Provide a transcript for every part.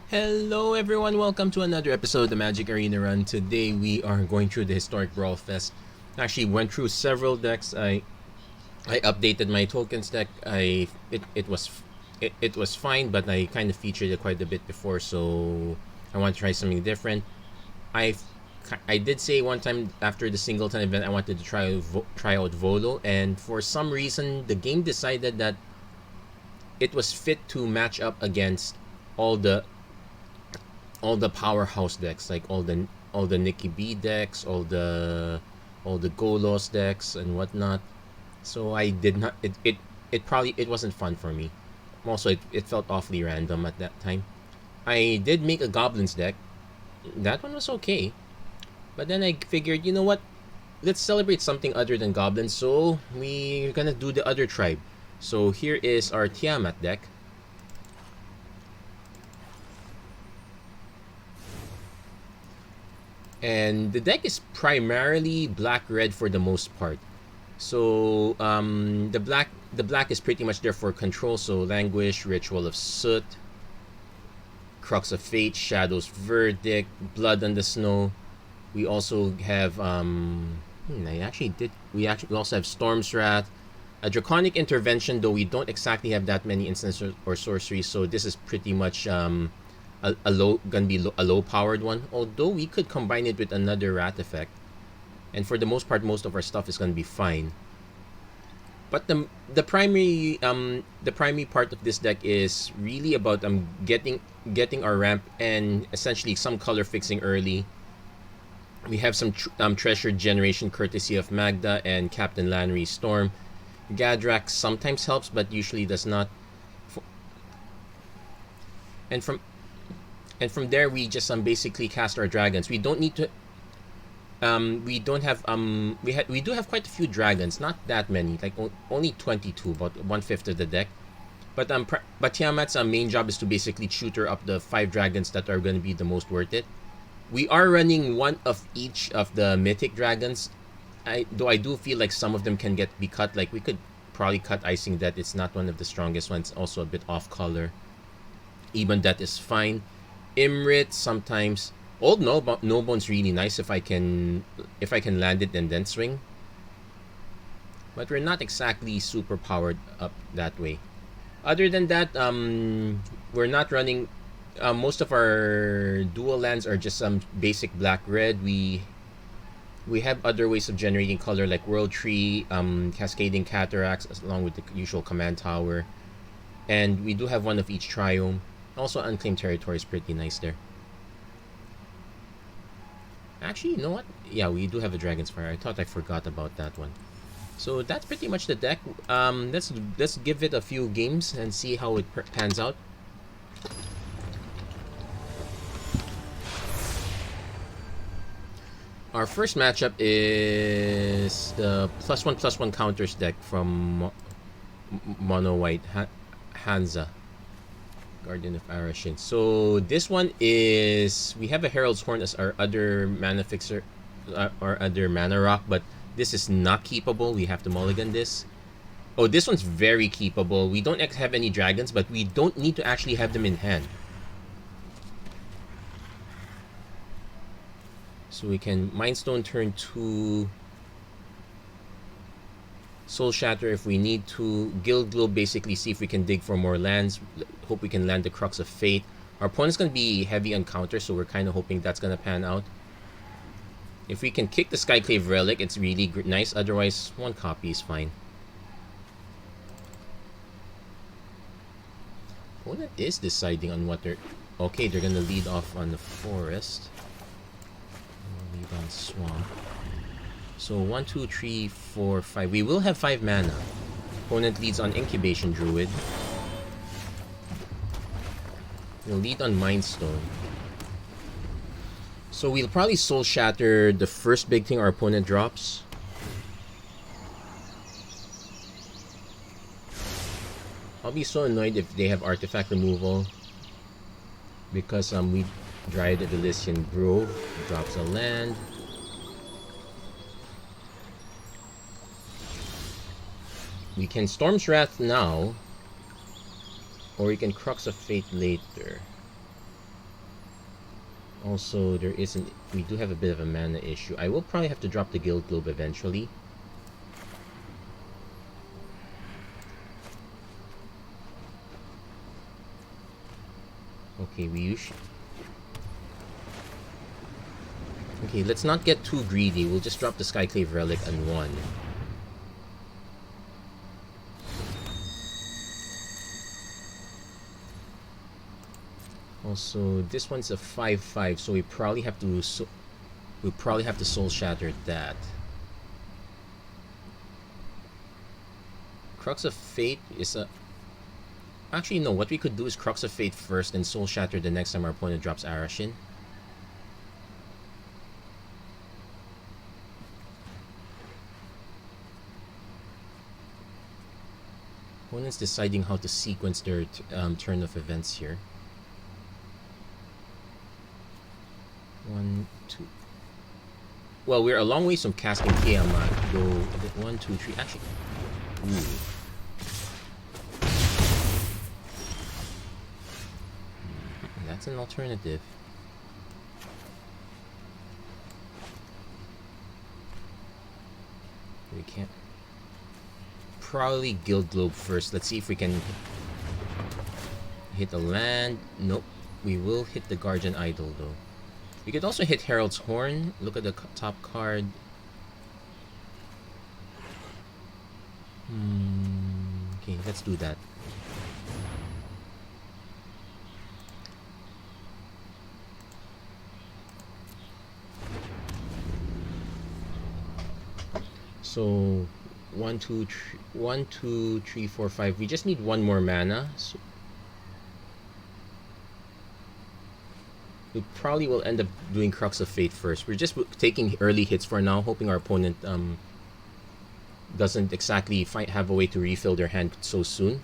Hello everyone, welcome to another episode of the Magic Arena Run. Today we are going through the Historic Brawl Fest. Actually went through several decks. I updated my tokens deck. It was fine, but I kind of featured it quite a bit before, so I want to try something different. I did say one time after the Singleton event I wanted to try out Volo, and for some reason the game decided that it was fit to match up against all the powerhouse decks, like all the Nikki B decks, all the Golos decks and whatnot. So I did not. It wasn't fun for me. Also, it felt awfully random at that time. I did make a goblins deck. That one was okay, but then I figured, you know what? Let's celebrate something other than goblins. So we're gonna do the other tribe. So here is our Tiamat deck. And the deck is primarily black-red for the most part. So the black is pretty much there for control. So Languish, Ritual of Soot, Crux of Fate, Shadow's Verdict, Blood on the Snow. We also have we also have Storm's Wrath, a Draconic Intervention, though we don't exactly have that many instances or sorceries. So this is pretty much a low powered one, although we could combine it with another rat effect, and for the most part most of our stuff is gonna be fine. But the primary part of this deck is really about getting our ramp and essentially some color fixing early. We have some treasure generation courtesy of Magda and Captain Lannery Storm. Gadrak sometimes helps but usually does not. And from there we just basically cast our dragons. We don't need to we don't have we do have quite a few dragons, not that many, like only 22, about 1/5 of the deck. But Tiamat's main job is to basically tutor up the 5 dragons that are going to be the most worth it. We are running one of each of the mythic dragons. Though I do feel like some of them can be cut. Like we could probably cut Icing Death. It's not one of the strongest ones. Also a bit off color. Even that is fine. Imrit sometimes. Old No Bone's really nice if I can land it and then swing. But we're not exactly super powered up that way. Other than that, we're not running. Most of our dual lands are just some basic black-red. We have other ways of generating color like World Tree, Cascading Cataracts, along with the usual command tower. And we do have one of each triome. Also, Unclaimed Territory is pretty nice there. Actually, you know what? Yeah, we do have a Dragon's Fire. I thought I forgot about that one. So that's pretty much the deck. Let's give it a few games and see how it pans out. Our first matchup is the +1/+1 counters deck from Mono White Hansa, Guardian of Arashin. So this one is, we have a Herald's Horn as our other mana fixer, our other mana rock, but this is not keepable. We have to mulligan this. Oh, this one's very keepable. We don't have any dragons, but we don't need to actually have them in hand. So we can Mindstone turn 2, Soul Shatter if we need to, Guild Globe basically see if we can dig for more lands, hope we can land the Crux of Fate. Our opponent's going to be heavy on counter, so we're kind of hoping that's going to pan out. If we can kick the Skyclave Relic, it's really nice, otherwise one copy is fine. Opponent is deciding on what they're... Okay, they're going to lead off on the Forest. Lead on Swamp. So 1, 2, 3, 4, 5. We will have 5 mana. Opponent leads on Incubation Druid. We'll lead on Mindstone. So we'll probably Soul Shatter the first big thing our opponent drops. I'll be so annoyed if they have artifact removal, because we Dryad of Elysian Grove drops a land. We can Storm's Wrath now. Or you can Crux of Fate later. Also, we do have a bit of a mana issue. I will probably have to drop the Guild Globe eventually. Okay, okay, let's not get too greedy. We'll just drop the Skyclave Relic and 1. Also, this one's a 5/5, so we probably have to Soul Shatter that. Crux of Fate is a... Actually, no. What we could do is Crux of Fate first and Soul Shatter the next time our opponent drops Arashin. Opponent's deciding how to sequence their turn of events here. 1, 2. Well, we're a long ways from casting Tiamat. Go 1, 2, 3. Actually, ooh. That's an alternative. We can't. Probably Guild Globe first. Let's see if we can hit the land. Nope. We will hit the Guardian Idol though. We could also hit Herald's Horn. Look at the top card. Okay, let's do that. So 1, 2, 3, 4, 5. We just need 1 more mana. So we probably will end up doing Crux of Fate first. We're just taking early hits for now, hoping our opponent doesn't exactly have a way to refill their hand so soon.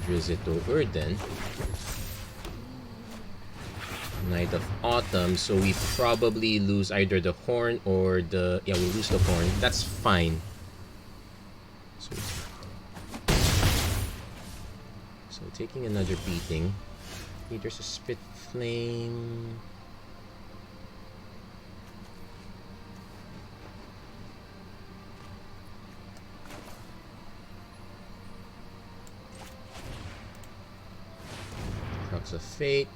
Drizito Urden. Knight of Autumn, so we probably lose either the Horn or the... Yeah, we'll lose the Horn. That's fine. So taking another beating. Okay, there's a Spit Flame. Crux of Fate.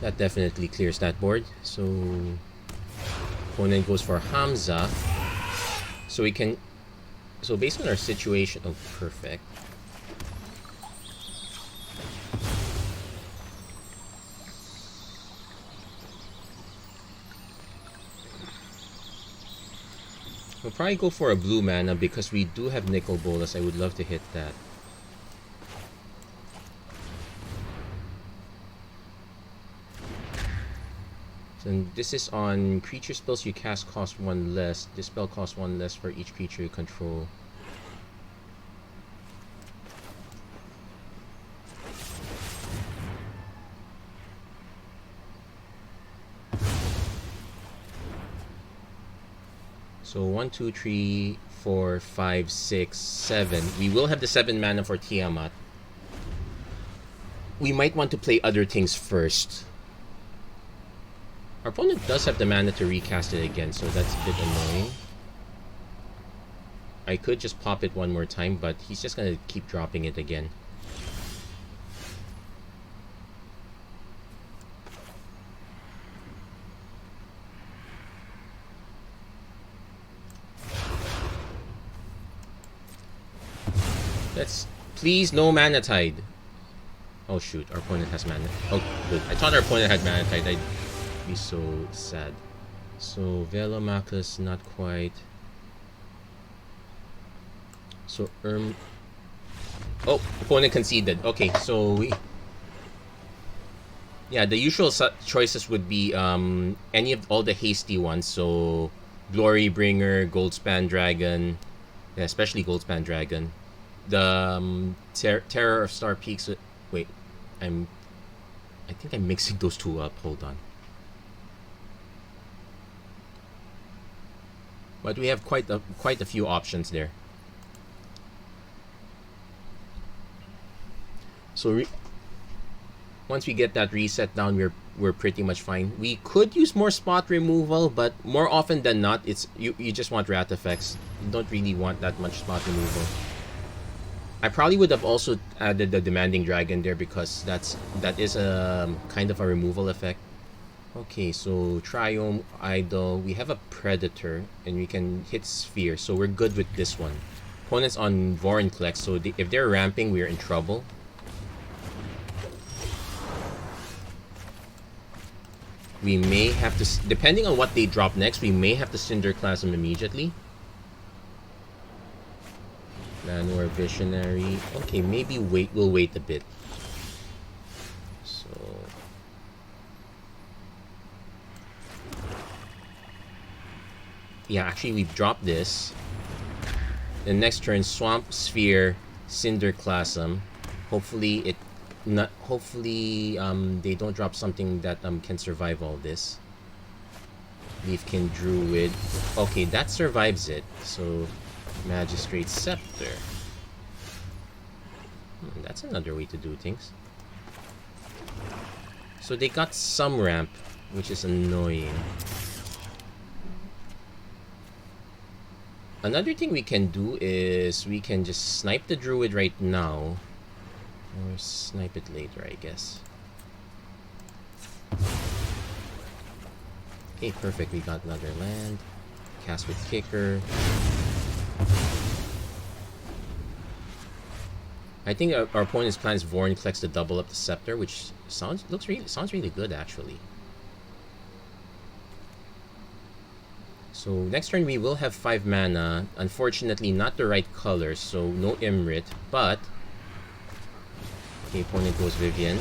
That definitely clears that board. So opponent goes for Hamza. So we can... So based on our situation... Oh, perfect. We'll probably go for a blue mana because we do have Nicol Bolas. I would love to hit that. And this is on creature spells you cast cost 1 less. This spell costs 1 less for each creature you control. So 1, 2, 3, 4, 5, 6, 7. We will have the 7 mana for Tiamat. We might want to play other things first. Our opponent does have the mana to recast it again, so that's a bit annoying. I could just pop it 1 more time, but he's just gonna keep dropping it again. Let's... Please, no Mana Tide. Oh shoot, our opponent has mana. Oh, good. I thought our opponent had Mana Tide. I'd be so sad. So Velomachus, not quite. So oh, opponent conceded. Okay, so we... Yeah, the usual choices would be any of all the hasty ones. So Glorybringer, Goldspan Dragon, yeah, especially Goldspan Dragon. the Terror of Star Peaks. Wait, I think I'm mixing those two up. Hold on. But we have quite a few options there. So once we get that reset down, we're pretty much fine. We could use more spot removal, but more often than not, it's you just want rat effects. You don't really want that much spot removal. I probably would have also added the Demanding Dragon there because that is a kind of a removal effect. Okay, so Triome, Idol, we have a Predator, and we can hit Sphere, so we're good with this one. Opponent's on Vorinclex, so if they're ramping, we're in trouble. We may have to, depending on what they drop next, we may have to Cinderclasm immediately. Manor Visionary. Okay, maybe we'll wait a bit. So yeah, actually we've dropped this. The next turn, Swamp Sphere, Cinderclasm. Hopefully they don't drop something that can survive all this. Leafkin Druid. Okay, that survives it. So Magistrate Scepter. That's another way to do things. So they got some ramp, which is annoying. Another thing we can do is we can just snipe the Druid right now. Or snipe it later, I guess. Okay, perfect. We got another land. Cast with Kicker. I think our opponent's plan is Vorinclex to double up the Scepter, which sounds really good actually. So next turn we will have 5 mana. Unfortunately, not the right color, so no Imrit. But okay, opponent goes Vivian.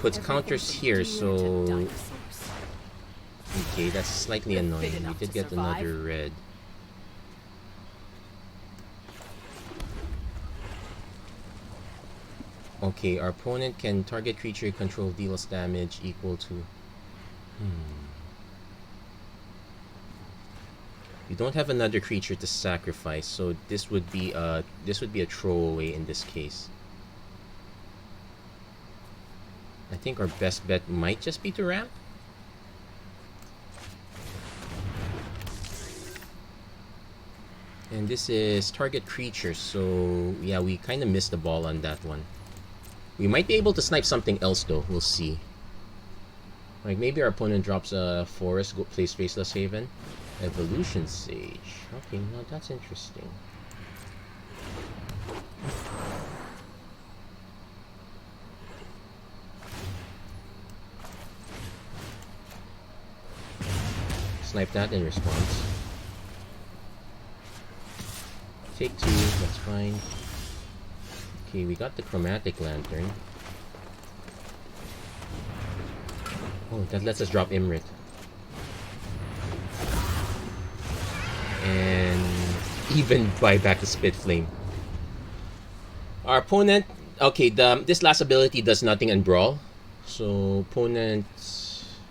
Puts counters here, so okay, that's slightly annoying. We did get another red. Okay, our opponent can target creature you control deals damage equal to. We don't have another creature to sacrifice, so this would be a throwaway in this case. I think our best bet might just be to ramp. And this is target creature, so yeah, we kind of missed the ball on that one. We might be able to snipe something else though, we'll see. Like maybe our opponent drops a forest, plays Faceless Haven. Evolution Sage. Okay, no, that's interesting. Snipe that in response. Take 2, that's fine. Okay, we got the Chromatic Lantern. Oh, that lets us drop Imrit. And even buy back the Spit Flame. Our opponent, okay, this last ability does nothing in Brawl. So opponent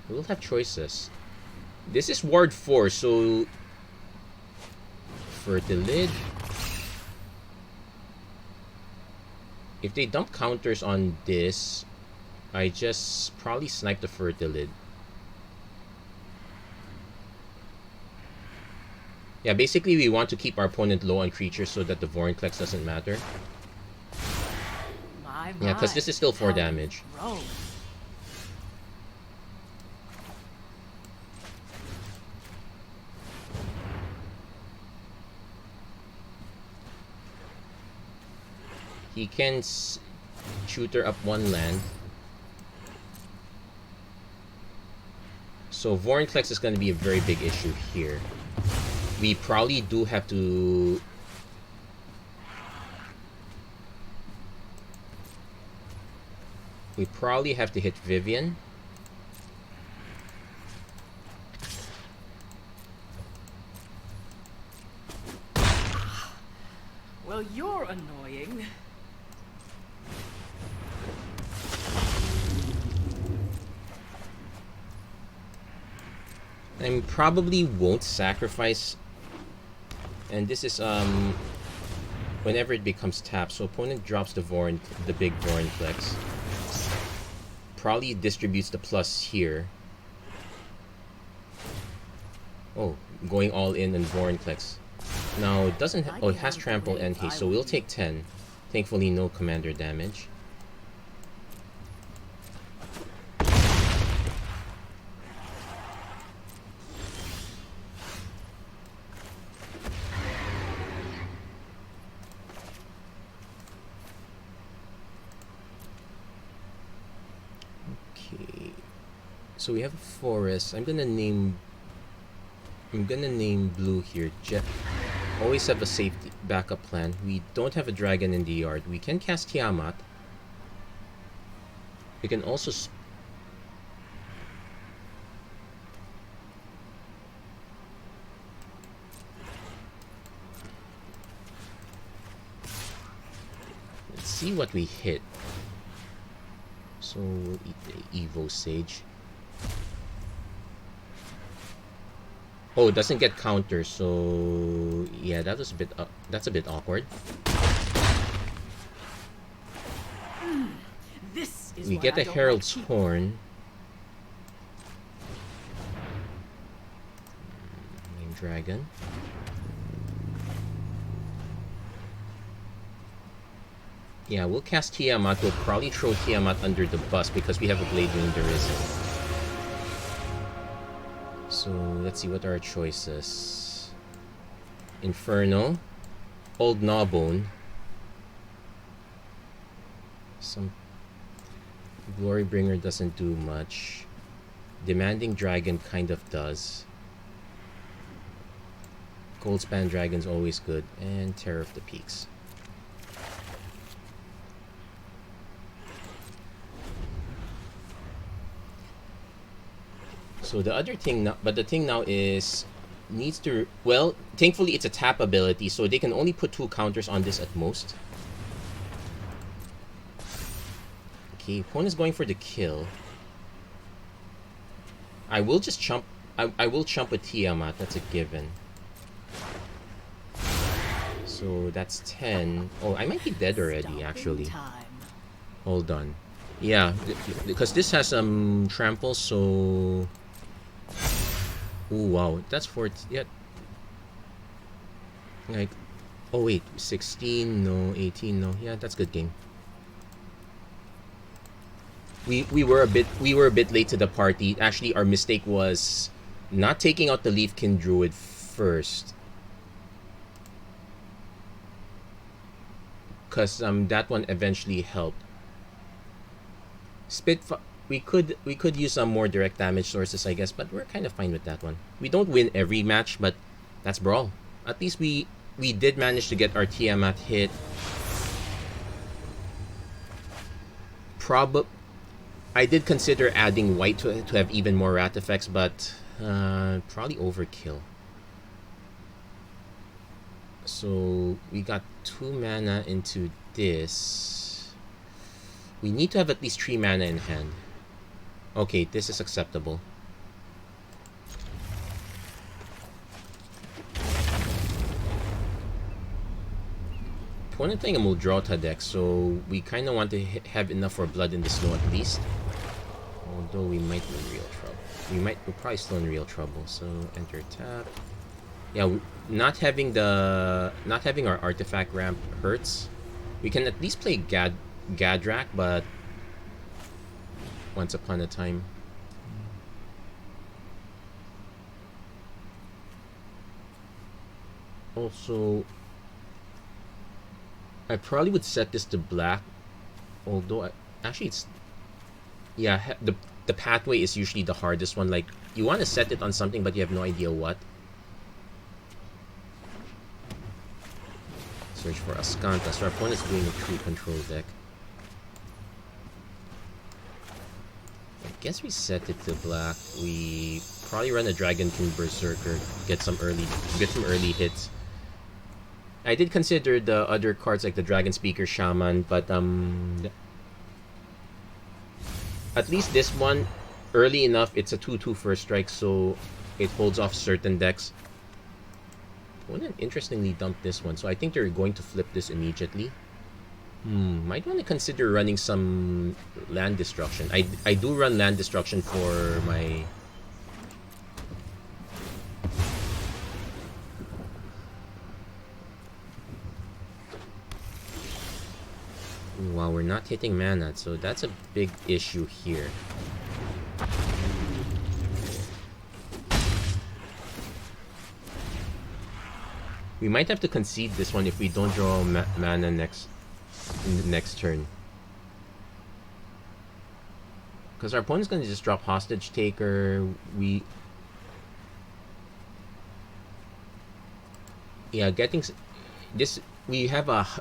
will have choices. This is Ward 4, so Fertilid. If they dump counters on this, I just probably snipe the Fertilid. Yeah, basically we want to keep our opponent low on creatures so that the Vorinclex doesn't matter. Yeah, because this is still 4 damage. He can shooter up 1 land. So Vorinclex is going to be a very big issue here. We probably do have to... We probably have to hit Vivian. Well, you're annoying. I probably won't sacrifice. And this is whenever it becomes tapped, so opponent drops the big Vorinclex. Probably distributes the plus here. Oh, going all in on Vorinclex. Now it doesn't it has trample and haste, so we'll take 10. Thankfully no commander damage. Okay. So we have a forest. I'm gonna name blue here. Always have a safety backup plan. We don't have a dragon in the yard. We can cast Tiamat. We can also let's see what we hit. So we'll eat the Evo Sage. Oh, it doesn't get counter, so yeah, that was a bit that's a bit awkward. We get a Herald's Horn. Name Dragon. Yeah, we'll cast Tiamat. We'll probably throw Tiamat under the bus because we have a Blade Wing Derision. So let's see what are our choices. Inferno, Old Gnawbone, some Glorybringer doesn't do much. Demanding Dragon kind of does. Goldspan Dragon's always good, and Terror of the Peaks. So the other thing now, but the thing now is needs to, well, thankfully it's a tap ability, so they can only put 2 counters on this at most. Okay, opponent's going for the kill. I will just chump. I will chump with Tiamat. That's a given. So that's 10. Oh, I might be dead already, actually. Hold on. Yeah, because this has trample, so. Oh wow, that's 14. Yeah. Like, oh wait, 16, no, 18, no. Yeah, that's good game. We were a bit late to the party. Actually, our mistake was not taking out the Leafkin Druid first. Cause that one eventually helped. Spitfire. We could use some more direct damage sources, I guess, but we're kind of fine with that one. We don't win every match, but that's Brawl. At least we did manage to get our Tiamat hit. I did consider adding white to have even more rat effects, but probably overkill. So we got 2 mana into this. We need to have at least 3 mana in hand. Okay, this is acceptable. Opponent playing a Muldrota deck, so we kind of want to have enough for blood in the snow at least. Although we might be in real trouble. We're probably still in real trouble. So enter tap. Yeah, not having our artifact ramp hurts. We can at least play Gadrak, but once upon a time. Also, I probably would set this to black, although actually it's, yeah, the pathway is usually the hardest one. Like, you want to set it on something but you have no idea what. Search for Ascanta. So our opponent's doing a true control deck. I guess we set it to black. We probably run a Dragon King Berserker, get some early hits. I did consider the other cards like the Dragon Speaker Shaman, but at least this one, early enough, it's a 2/2 first strike, so it holds off certain decks. Opponent interestingly dumped this one, so I think they're going to flip this immediately. Might want to consider running some land destruction. I do run land destruction for my... Wow, we're not hitting mana, so that's a big issue here. We might have to concede this one if we don't draw mana in the next turn. Because our opponent's going to just drop Hostage Taker. Yeah, getting... This... We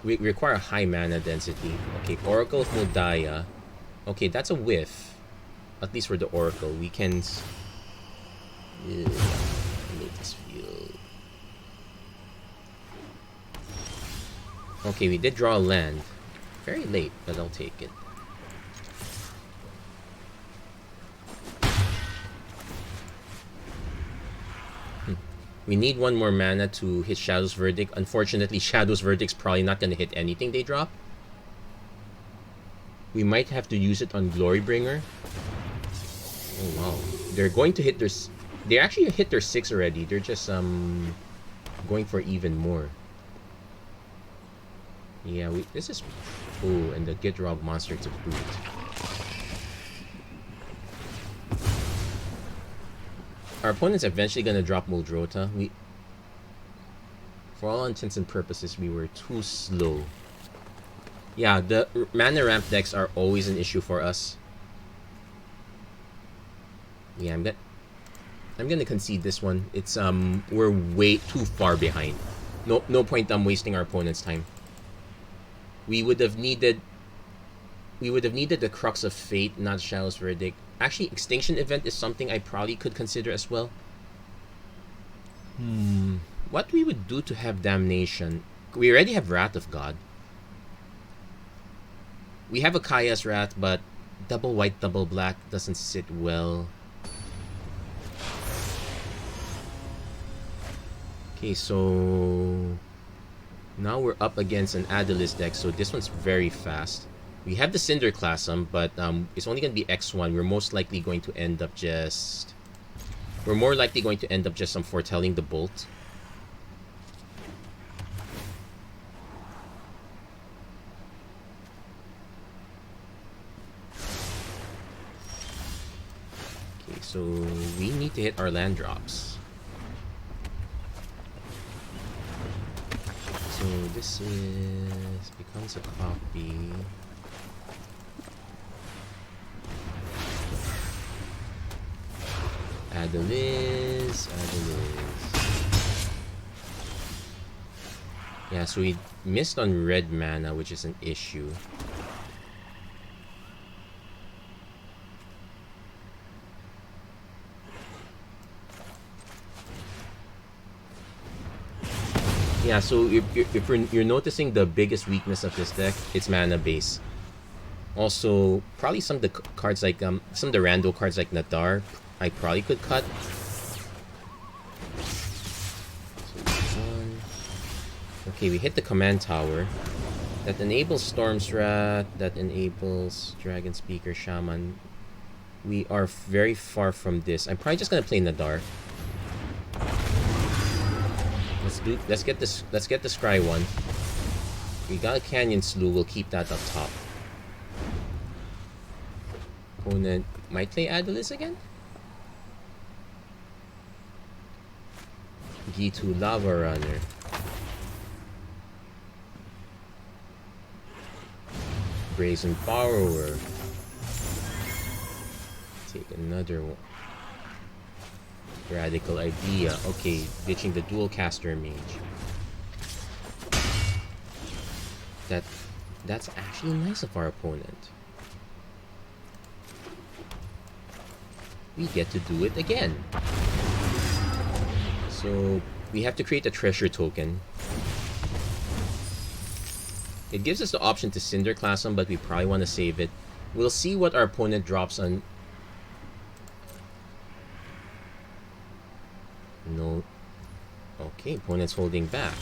require a high mana density. Okay, Oracle of Modaya. Okay, that's a whiff. At least for the Oracle. We can... make this feel... Okay, we did draw a land. Very late, but I'll take it. We need one more mana to hit Shadow's Verdict. Unfortunately, Shadow's Verdict's probably not going to hit anything they drop. We might have to use it on Glorybringer. Oh wow. They're going to hit their... They actually hit their 6 already. They're just going for even more. Yeah, this is... Oh, and the Gitrog monster to boot. Our opponent's eventually gonna drop Muldrota. For all intents and purposes, we were too slow. Yeah, the mana ramp decks are always an issue for us. Yeah, I'm gonna concede this one. It's we're way too far behind. No point wasting our opponent's time. We would have needed the Crux of Fate, not Shadow's Verdict. Actually, Extinction Event is something I probably could consider as well. What we would do to have Damnation? We already have Wrath of God. We have a Kaya's Wrath, but double white, double black doesn't sit well. Okay, so... Now we're up against an Adalys deck, so this one's very fast. We have the Cinderclasm, but it's only going to be X1. We're most likely going to end up just... We're more likely going to end up just foretelling the Bolt. Okay, so we need to hit our land drops. So this becomes a copy. Adalys. Yeah, so we missed on red mana, which is an issue. Yeah, so if you're noticing the biggest weakness of this deck, it's mana base. Also, probably some of the cards like some of the rando cards like Nadar, I probably could cut. Okay, we hit the command tower. That enables Storm's Wrath. That enables Dragon Speaker Shaman. We are very far from this. I'm probably just gonna play Nadar. Let's get this Scry one. We got a Canyon Slew. We'll keep that up top. Opponent might play Adalys again. G2 Lava Runner. Brazen Borrower. Take another one. Radical Idea. Okay, ditching the dual caster mage. That's actually nice of our opponent. We get to do it again. So we have to create a treasure token. It gives us the option to Cinder Class them, but we probably want to save it. We'll see what our opponent drops on. No. Okay, opponent's holding back.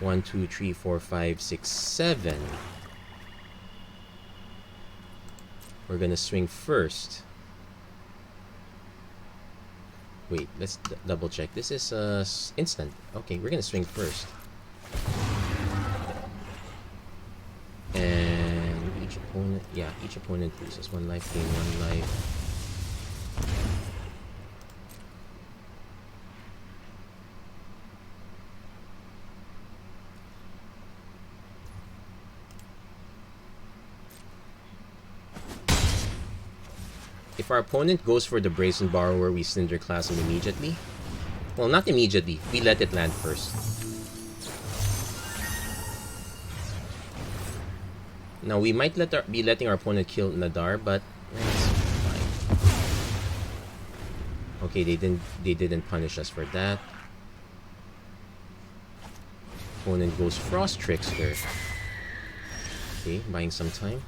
1, 2, 3, 4, 5, 6, 7. We're gonna swing first. Wait, let's double check. This is instant. Okay, we're gonna swing first. And each opponent loses 1 life, gain 1 life. If our opponent goes for the Brazen Borrower, we Cinder Class him immediately. Well, not immediately. We let it land first. Now, we might be letting our opponent kill Nadar, but that's fine. Okay, they didn't punish us for that. Opponent goes Frost Trickster. Okay, buying some time.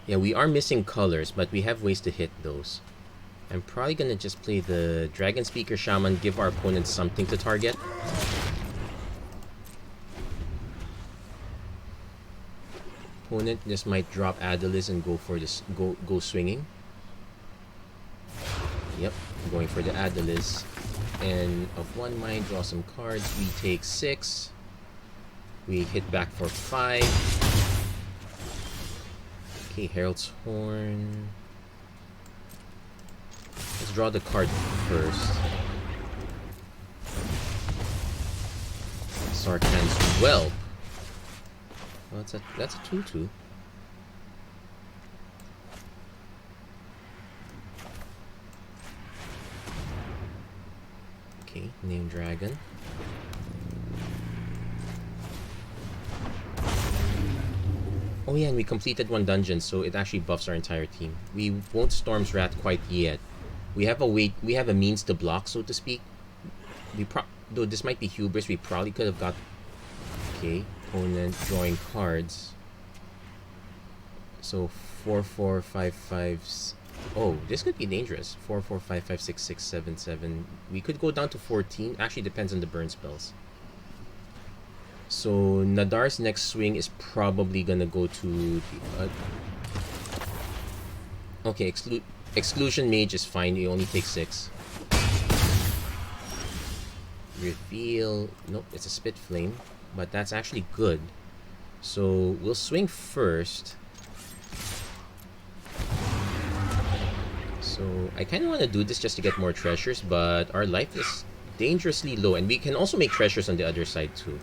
Yeah, we are missing colors, but we have ways to hit those. I'm probably gonna just play the Dragon Speaker Shaman, give our opponent something to target. Opponent just might drop Adelis and go for this, go swinging. Yep, going for the Adelis. And of 1 mind, draw some cards. We take 6. We hit back for 5. Okay, Herald's Horn. Let's draw the card first. Sarkhan's Whelp. Well, that's a 2/2. Okay, name Dragon. Oh yeah, and we completed 1 dungeon, so it actually buffs our entire team. We won't Storm's Wrath quite yet. We have a means to block, so to speak. Though this might be hubris, we probably could have got. Okay, opponent drawing cards. So 4, 4, 5, 5. Oh, this could be dangerous. 4, 4, 5, 5, 6, 6, 7, 7. We could go down to 14. Actually, depends on the burn spells. So Nadar's next swing is probably gonna go to okay, Exclusion Mage is fine. You only take 6. Reveal. Nope, it's a Spit Flame, but that's actually good. So we'll swing first. So I kind of want to do this just to get more treasures, but our life is dangerously low, and we can also make treasures on the other side too.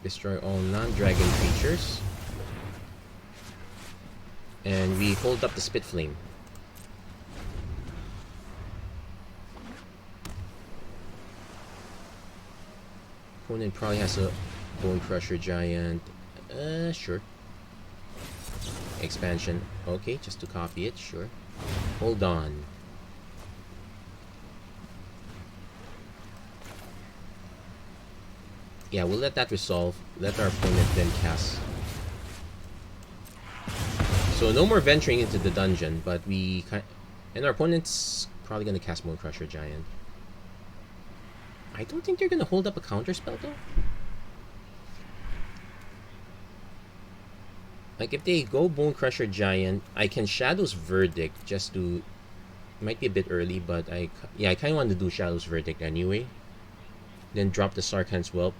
Destroy all non-dragon creatures. And we hold up the Spit Flame. Opponent probably has a Bone Crusher Giant. Sure. Expansion. Okay, just to copy it, sure. Hold on. Yeah, we'll let that resolve. Let our opponent then cast. So no more venturing into the dungeon, but and our opponent's probably gonna cast Bone Crusher Giant. I don't think they're gonna hold up a counter spell though. Like if they go Bone Crusher Giant, I can Shadow's Verdict just to. It might be a bit early, but I kind of want to do Shadow's Verdict anyway. Then drop the Sarkhan's Whelp.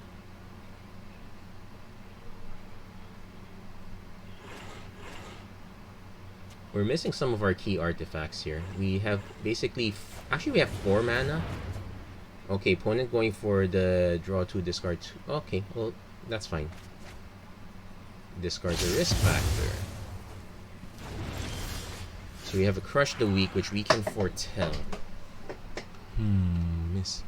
We're missing some of our key artifacts here. We have basically, actually we have 4 mana. Okay, opponent going for the draw 2, discard 2. Okay, well, that's fine. Discard the risk factor. So we have a Crush the Weak, which we can foretell. Miss.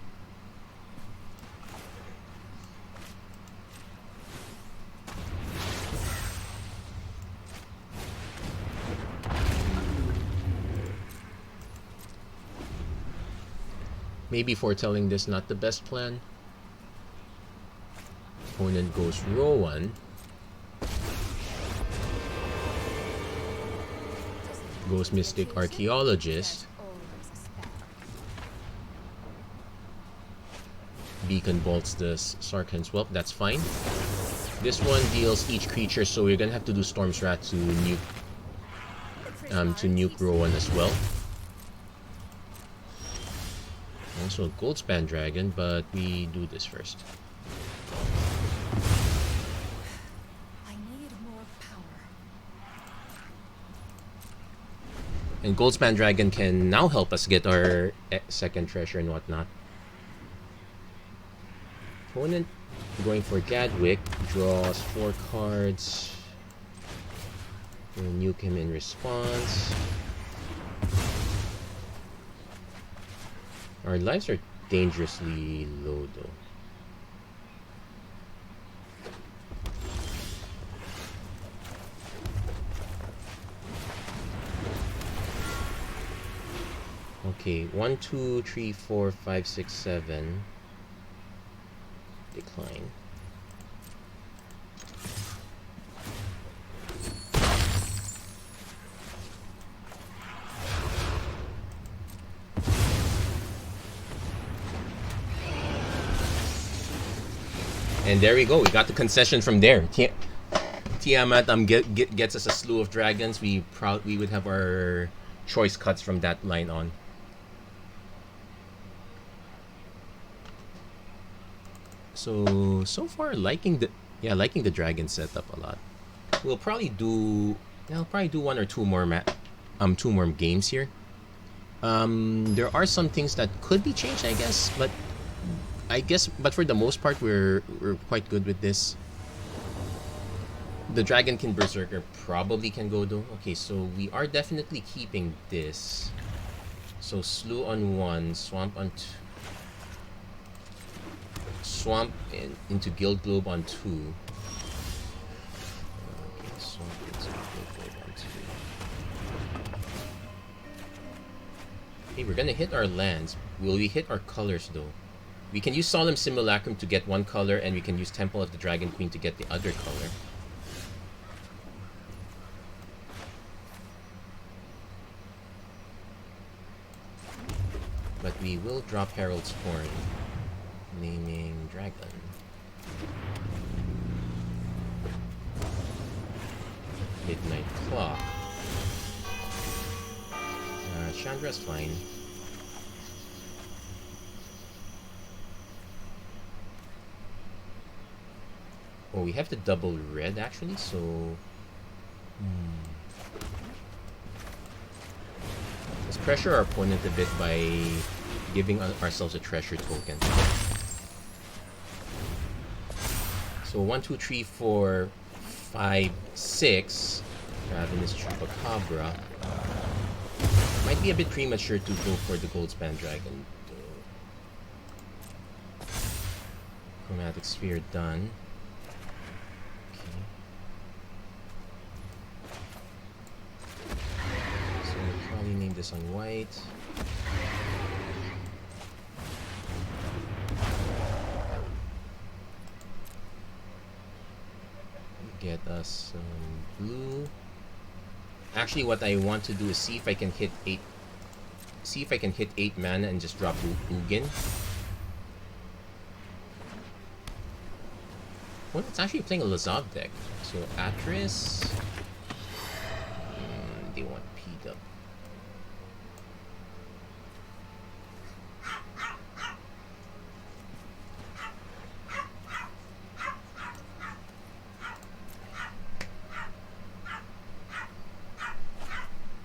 Maybe foretelling this not the best plan. Opponent goes Rowan. Goes Mystic Archaeologist. Beacon bolts the Sarkhan's Whelp, that's fine. This one deals each creature, so we're gonna have to do Storm's Wrath to nuke Rowan as well. Also a Goldspan Dragon, but we do this first. I need more power. And Goldspan Dragon can now help us get our second treasure and whatnot. Opponent going for Gadwick, draws 4 cards. We'll nuke him in response. Our lives are dangerously low though. Okay, 1, 2, 3, 4, 5, 6, 7. Decline. And there we go. We got the concession from there. Tiamat gets us a slew of dragons. We would have our choice cuts from that line on. So far liking the dragon setup a lot. I'll probably do 1 or 2 more two more games here. There are some things that could be changed, I guess, but for the most part we're quite good with this. The Dragonkin Berserker probably can go though. Okay, so we are definitely keeping this. So Slew on 1, Swamp on 2. Swamp into Guild Globe on 2. Okay, Swamp into Guild Globe on 2. Okay, we're gonna hit our lands. Will we hit our colors though? We can use Solemn Simulacrum to get 1 color, and we can use Temple of the Dragon Queen to get the other color. But we will drop Herald's Horn. Naming Dragon. Midnight Clock. Chandra's fine. Oh, we have the double red actually, so... Let's pressure our opponent a bit by giving ourselves a treasure token. So 1, 2, 3, 4, 5, 6. Ravenous Chupacabra. Might be a bit premature to go for the Goldspan Dragon. Chromatic Sphere done. Okay. So we'll probably name this on white. Get us some blue. Actually, what I want to do is see if I can hit 8. See if I can hit 8 mana and just drop Ugin. Well, it's actually playing a Lazav deck. So Atris. They want P-Dub.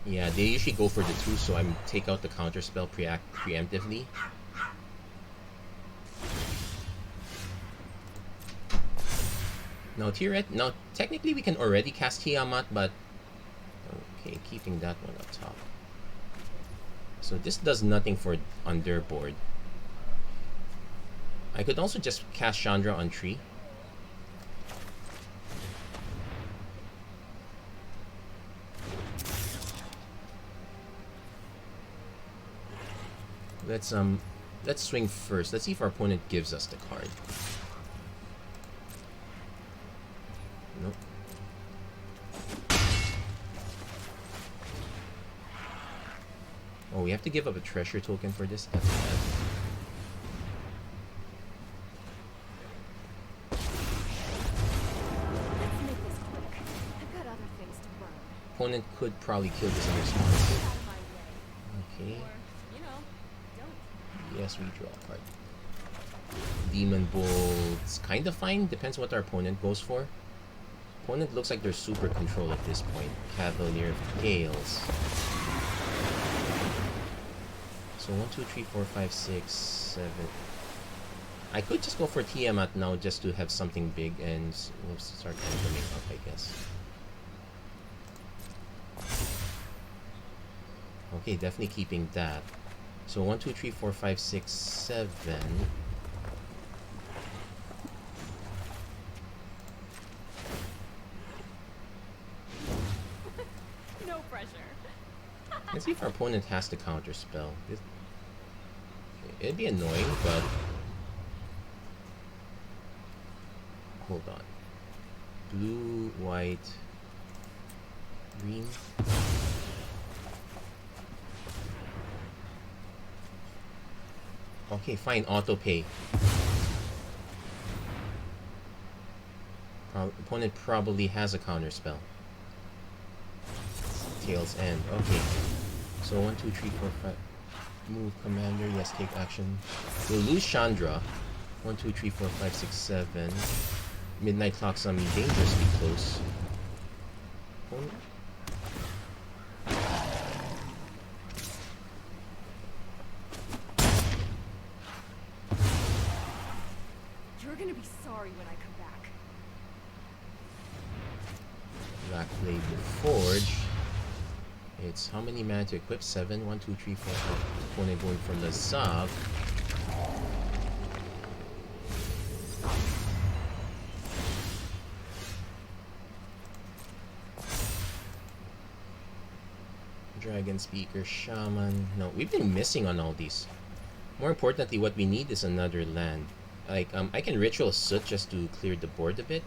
Yeah, they usually go for the 2, so I'm take out the counter spell preemptively. Now technically we can already cast Tiamat, but okay, keeping that one up top. So this does nothing for on their board. I could also just cast Chandra on 3. let's swing first. Let's see if our opponent gives us the card. Nope. Oh, we have to give up a treasure token for this? That's bad. Let's make this quick. I've got other things to burn. Opponent could probably kill this in response. Get out of my way. Okay. Or, you know, don't. Yes, we draw a card. Demon Bolt's kind of fine. Depends what our opponent goes for. Opponent looks like they're super control at this point. Cavalier of Gales. So 1, 2, 3, 4, 5, 6, 7. I could just go for Tiamat now just to have something big and we'll start coming up, I guess. Okay, definitely keeping that. So 1, 2, 3, 4, 5, 6, 7. No pressure. Let's see if our opponent has the counter spell. It'd be annoying, but hold on. Blue, white, green. Okay, fine. Auto pay. Opponent probably has a counter spell. Tail's End. Okay. So 1, 2, 3, 4, 5. Move commander. Yes, take action. We'll lose Chandra. 1, 2, 3, 4, 5, 6, 7. Midnight Clock's dangerously close. Opponent. You're gonna be sorry when I come back. Blackblade the Forge. It's how many mana to equip? 7. 1, 2, 3, 4, 5. Opponent going for the Zav. Dragon Speaker, Shaman. No, we've been missing on all these. More importantly, what we need is another land. Like, I can Ritual Soot just to clear the board a bit.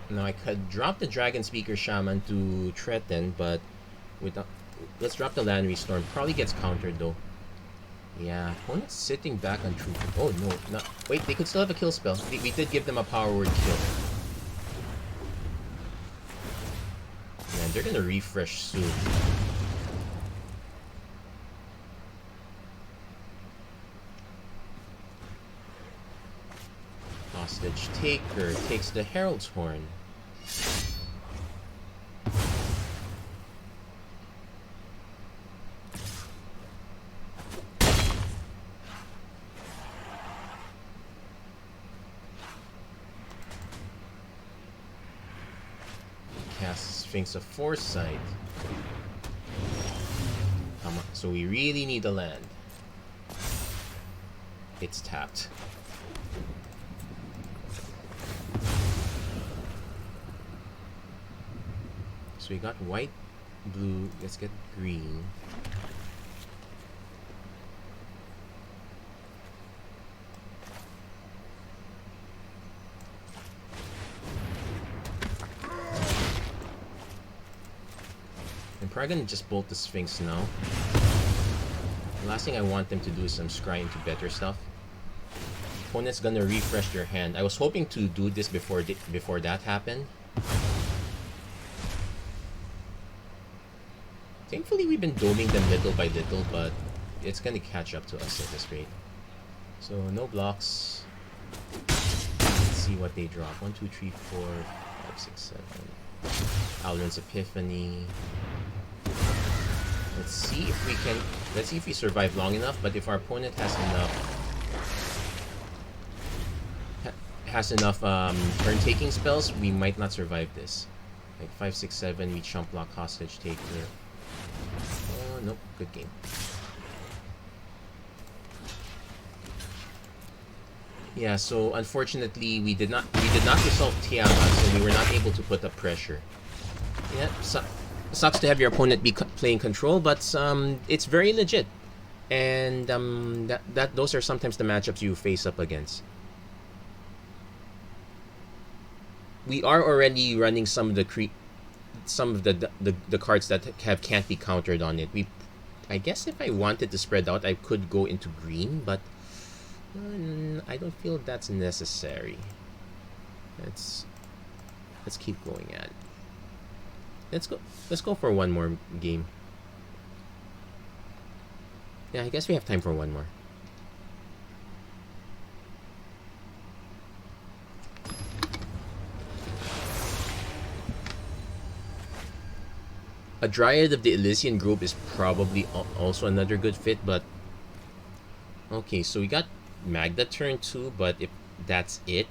Now I could drop the Dragon Speaker Shaman to threaten, but without, let's drop the Land Restorm. Probably gets countered though. Yeah, opponent's sitting back on Truth. Oh no, not wait. They could still have a kill spell. We did give them a power word kill. Man, they're gonna refresh soon. Hostage Taker takes the Herald's Horn. Casts Sphinx of Foresight. Come on, so we really need a land. It's tapped. So we got white, blue, let's get green. I'm probably gonna just bolt the Sphinx now. The last thing I want them to do is scry into better stuff. Opponent's gonna refresh their hand. I was hoping to do this before that happened. Thankfully, we've been doming them little by little, but it's gonna catch up to us at this rate. So, no blocks. Let's see what they drop. 1, 2, 3, 4, 5, 6, 7. Alrund's Epiphany. Let's see if we can... Let's see if we survive long enough, but if our opponent has enough... turn-taking spells, we might not survive this. Like 5, 6, 7, we chump block Hostage Taker. Oh, nope. Good game. Yeah, so unfortunately we did not resolve Tiamat, so we were not able to put up pressure. Yeah, sucks to have your opponent be playing control, but it's very legit, and that those are sometimes the matchups you face up against. We are already running some of the cards that can't be countered on it. I guess if I wanted to spread out, I could go into green, but I don't feel that's necessary. Let's keep going at it. Let's go for one more game. Yeah, I guess we have time for one more. A Dryad of the Elysian group is probably also another good fit, but okay, so we got Magda turn 2, but if that's it,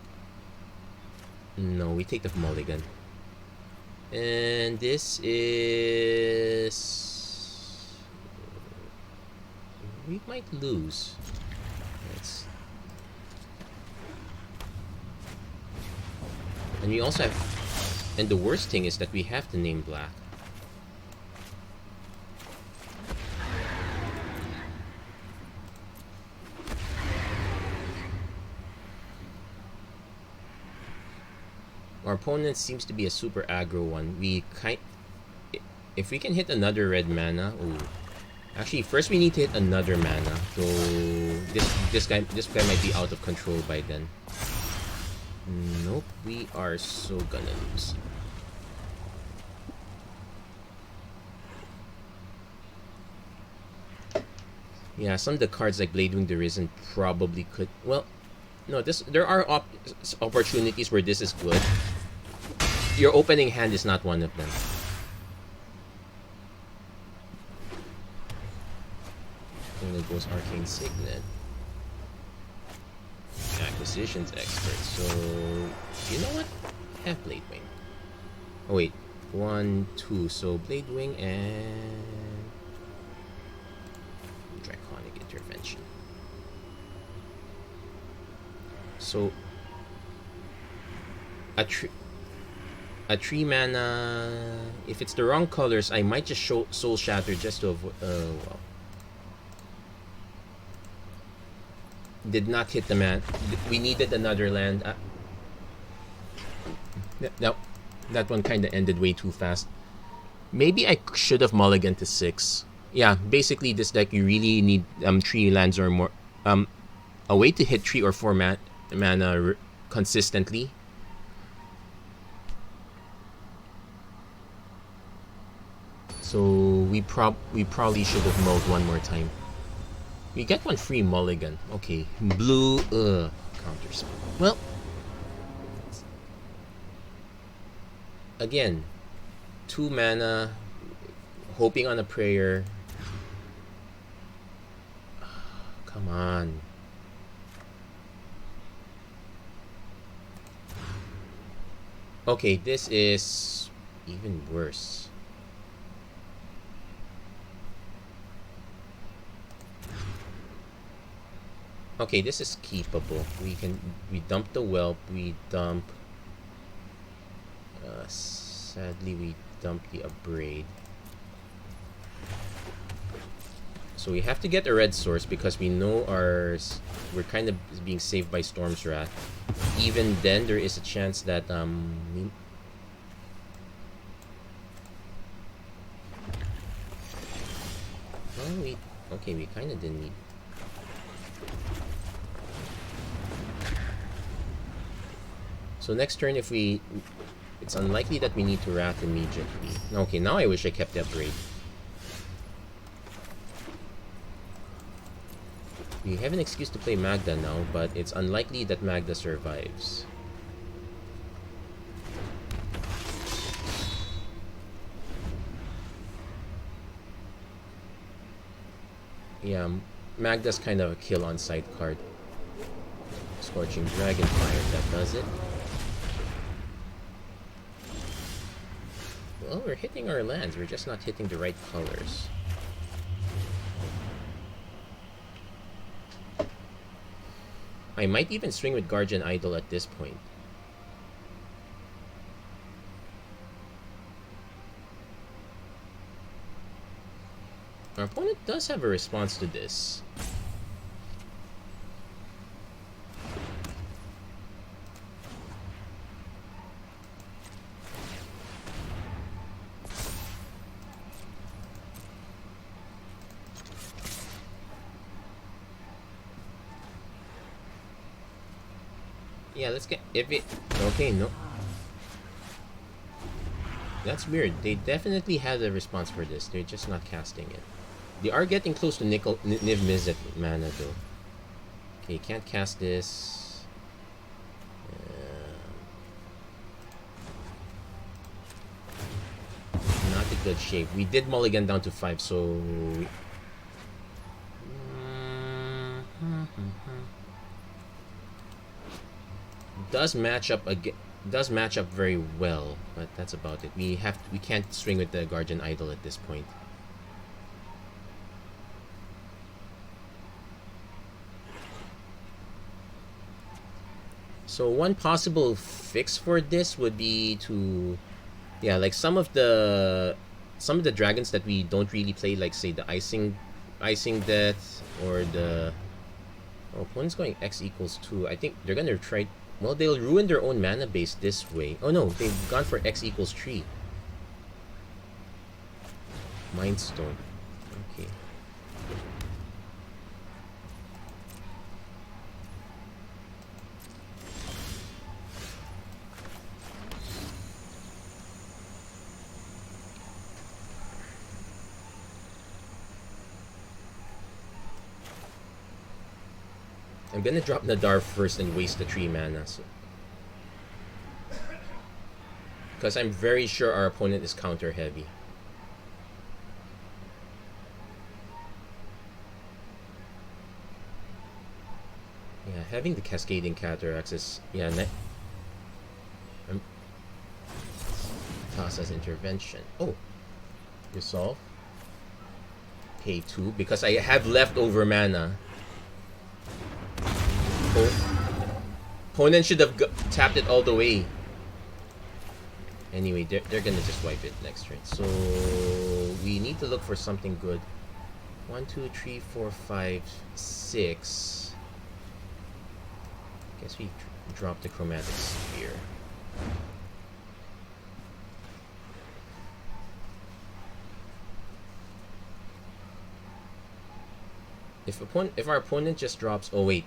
no, we take the mulligan. And this is... we might lose. And we also have... and the worst thing is that we have to name black. Our opponent seems to be a super aggro one. If we can hit another red mana, ooh. Actually, first we need to hit another mana. So this guy might be out of control by then. Nope, we are so gonna lose. Yeah, some of the cards like Bladewing the Risen probably could. Well, no, there are opportunities where this is good. Your opening hand is not one of them. And it goes Arcane Signet. Acquisitions expert. So, you know what? Have Bladewing. Oh wait, 1, 2. So Bladewing and Draconic Intervention. So a 3 mana. If it's the wrong colors, I might just Soul Shatter just to avoid. Well. Did not hit the man. We needed another land. No, that one kind of ended way too fast. Maybe I should have mulliganed to 6. Yeah, basically this deck you really need 3 lands or more. A way to hit 3 or 4 mana consistently. So we probably should have mulled one more time. We get one free mulligan. Okay, blue. Counters. Well, again, 2 mana, hoping on a prayer. Come on. Okay, this is even worse. Okay, this is keepable. We dump the whelp. We dump. Sadly, we dump the abrade. So we have to get a red source because we know we're kind of being saved by Storm's Wrath. Even then, there is a chance that we kind of didn't need. So next turn, it's unlikely that we need to Wrath immediately. Okay, now I wish I kept the upgrade. We have an excuse to play Magda now, but it's unlikely that Magda survives. Yeah, Magda's kind of a kill on side card. Scorching Dragonfire, that does it. Well, we're hitting our lands, we're just not hitting the right colors. I might even swing with Guardian Idol at this point. Our opponent does have a response to this. Yeah, let's get if it. Okay, no. That's weird. They definitely had a response for this. They're just not casting it. They are getting close to Niv Mizzet mana though. Okay, can't cast this. Not in good shape. We did mulligan down to 5, so. Does match up again. Does match up very well, but that's about it. We can't swing with the Guardian Idol at this point. So one possible fix for this would be to, yeah, like some of the dragons that we don't really play, like say the icing death or the opponent's going X equals 2. I think they're gonna try. Well, they'll ruin their own mana base this way. Oh no, they've gone for X equals 3. Mind Stone. Okay. I'm gonna drop Nadar first and waste the 3 mana. So. Because I'm very sure our opponent is counter heavy. Yeah, having the Cascading Cataracts is, yeah, toss as intervention. Oh, resolve. Pay 2 because I have leftover mana. Opponent should have tapped it all the way. Anyway, they're gonna just wipe it next turn. So we need to look for something good. 1, 2, 3, 4, 5, 6. Guess we drop the Chromatic Sphere. If our opponent just drops, oh wait,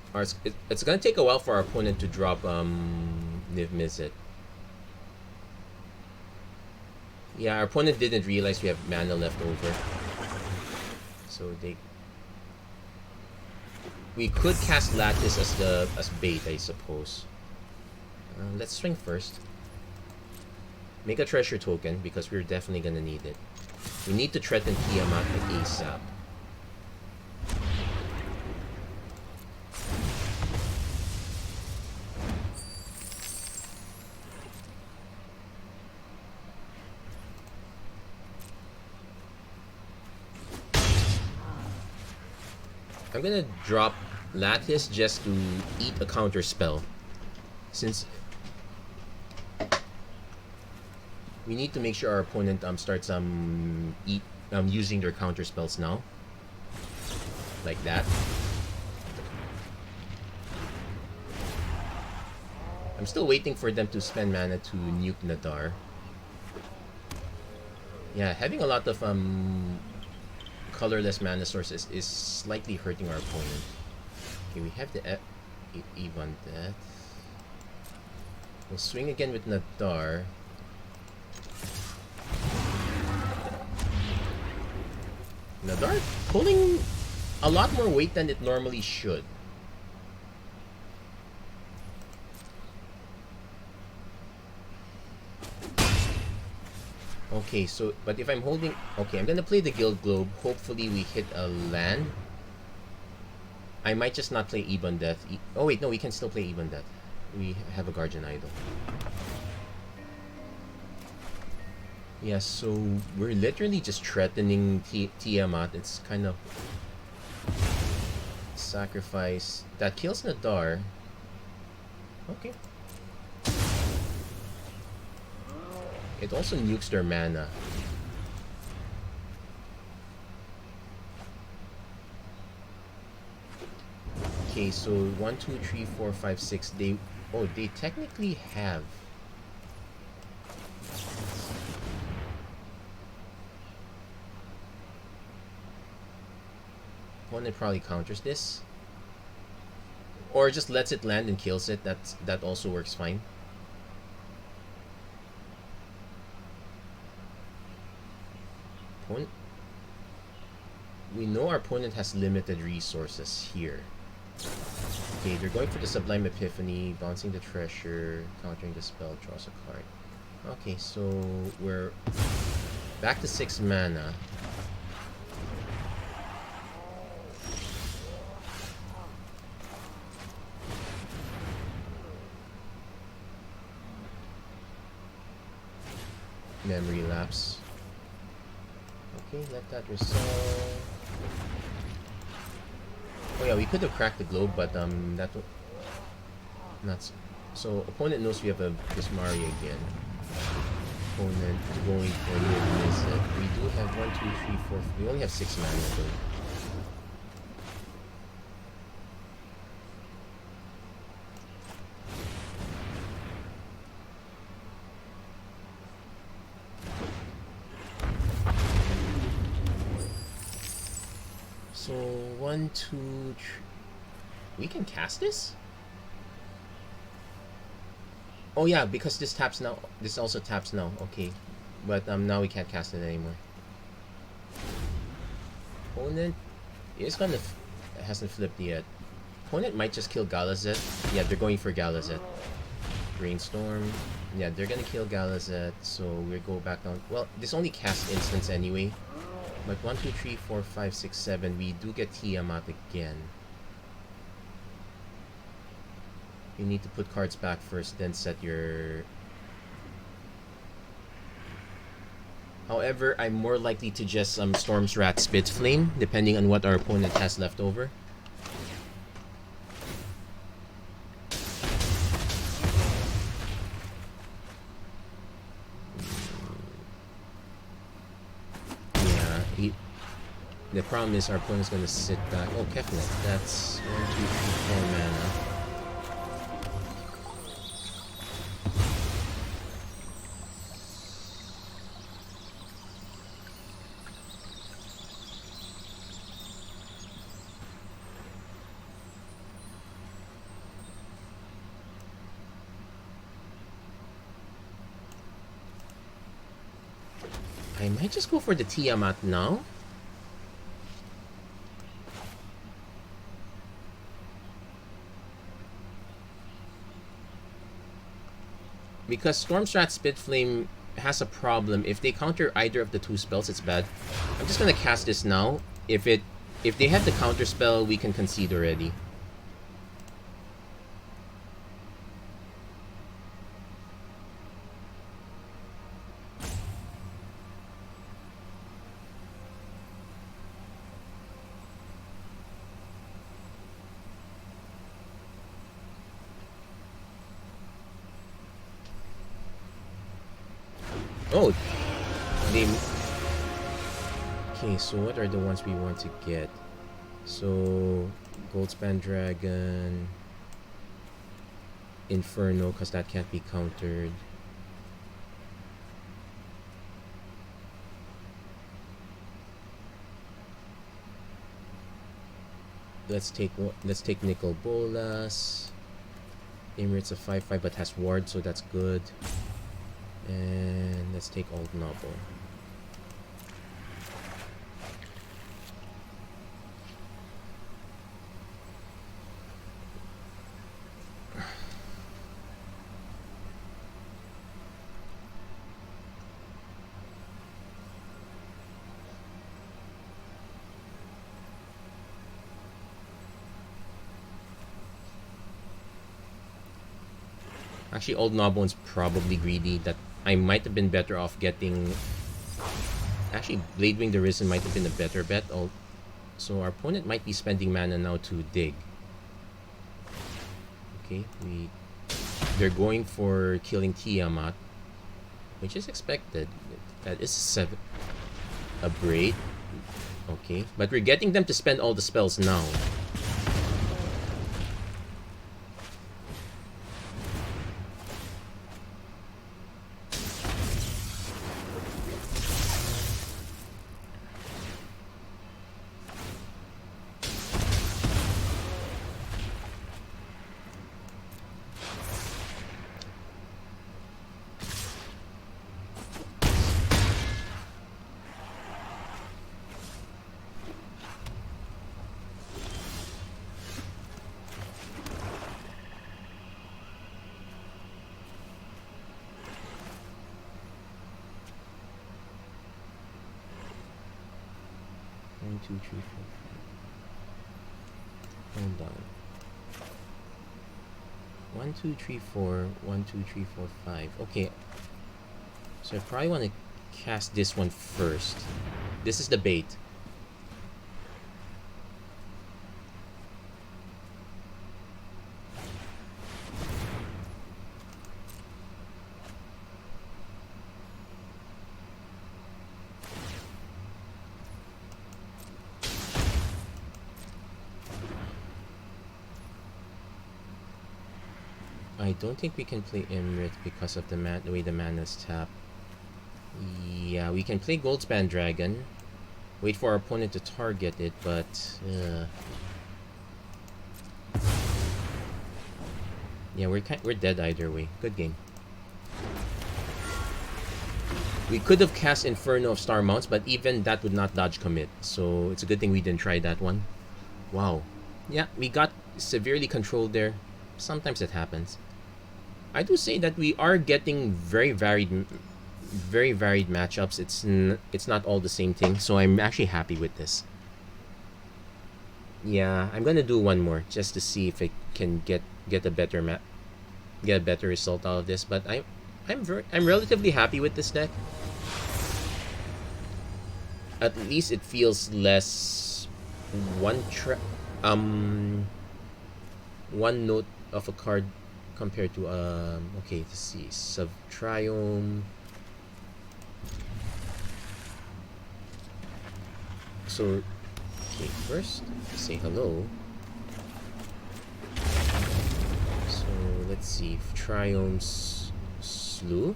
it's gonna take a while for our opponent to drop Niv Mizzet. Yeah, our opponent didn't realize we have mana left over, so we could cast Lattice as bait, I suppose. Let's swing first. Make a treasure token because we're definitely gonna need it. We need to threaten Tiamat ASAP. I'm gonna drop Lattice just to eat a counter spell, since we need to make sure our opponent starts using their counter spells now, like that. I'm still waiting for them to spend mana to nuke Nadar. Yeah, having a lot of colorless mana sources is slightly hurting our opponent. Okay, we have the Evan Death. We'll swing again with Nadar. Nadar pulling a lot more weight than it normally should. Okay, so, but if I'm holding... Okay, I'm gonna play the Guild Globe. Hopefully we hit a land. I might just not play Ebon Death. Oh wait, no, we can still play Ebon Death. We have a Guardian Idol. Yeah, so we're literally just threatening Tiamat. It's kind of... Sacrifice. That kills Nadar. Okay. It also nukes their mana. Okay, so 1, 2, 3, 4, 5, 6. They technically have. Opponent probably counters this, or just lets it land and kills it. That also works fine. We know our opponent has limited resources here. Okay, they're going for the Sublime Epiphany, bouncing the treasure, countering the spell, draws a card. Okay, so we're back to 6 mana. Memory lapse. Okay, let that resolve. Oh yeah, we could have cracked the globe, but that not so. Opponent knows we have a Bismari again. Opponent going for miss it. We do have 1, 2, 3, 4. We only have 6 mana though. So 1, 2, 3. We can cast this? Oh yeah, because this taps now. This also taps now. Okay, but now we can't cast it anymore. Opponent is gonna hasn't flipped yet. Opponent might just kill Galazet. Yeah, they're going for Galazet. Brainstorm. Yeah, they're gonna kill Galazet. So we go back down. Well, this only casts instants anyway. But 1, 2, 3, 4, 5, 6, 7. We do get Tiamat again. You need to put cards back first, then set your... However, I'm more likely to just Storm's Rat Spitflame, depending on what our opponent has left over. The problem is our opponent's gonna sit back. Oh, Kefnet. That's 1, 2, 3, 4 mana. I might just go for the Tiamat now. Because Stormstrat Spitflame has a problem. If they counter either of the 2 spells, it's bad. I'm just gonna cast this now. If they have the counter spell, we can concede already. Oh, okay, so what are the ones we want to get? So, Goldspan Dragon, Inferno, because that can't be countered. Let's take Nicol Bolas. Emirates a 5/5 but has ward, so that's good. And let's take Old Novel. Actually, Old Noble's probably greedy. That I might have been better off getting... Actually, Bladewing the Risen might have been a better bet. So our opponent might be spending mana now to dig. Okay, we They're going for killing Tiamat, which is expected. That is 7. A braid. Okay, but we're getting them to spend all the spells now. One, two, three, four, five. Hold on. 1, 2, 3, 4. 1, 2, 3, 4, 5. Okay. So I probably want to cast this one first. This is the bait. I don't think we can play Imrit because of the way the mana's tapped. Yeah, we can play Goldspan Dragon. Wait for our opponent to target it, but yeah, we're dead either way. Good game. We could have cast Inferno of Star Mounts, but even that would not dodge commit. So it's a good thing we didn't try that one. Wow. Yeah, we got severely controlled there. Sometimes it happens. I do say that we are getting very varied matchups. It's not all the same thing, so I'm actually happy with this. Yeah, I'm gonna do one more just to see if I can get a better result out of this. But I'm relatively happy with this deck. At least it feels less one note of a card compared to okay, let's see, Subtriome. So okay, first say hello. So let's see, Triome's Slew.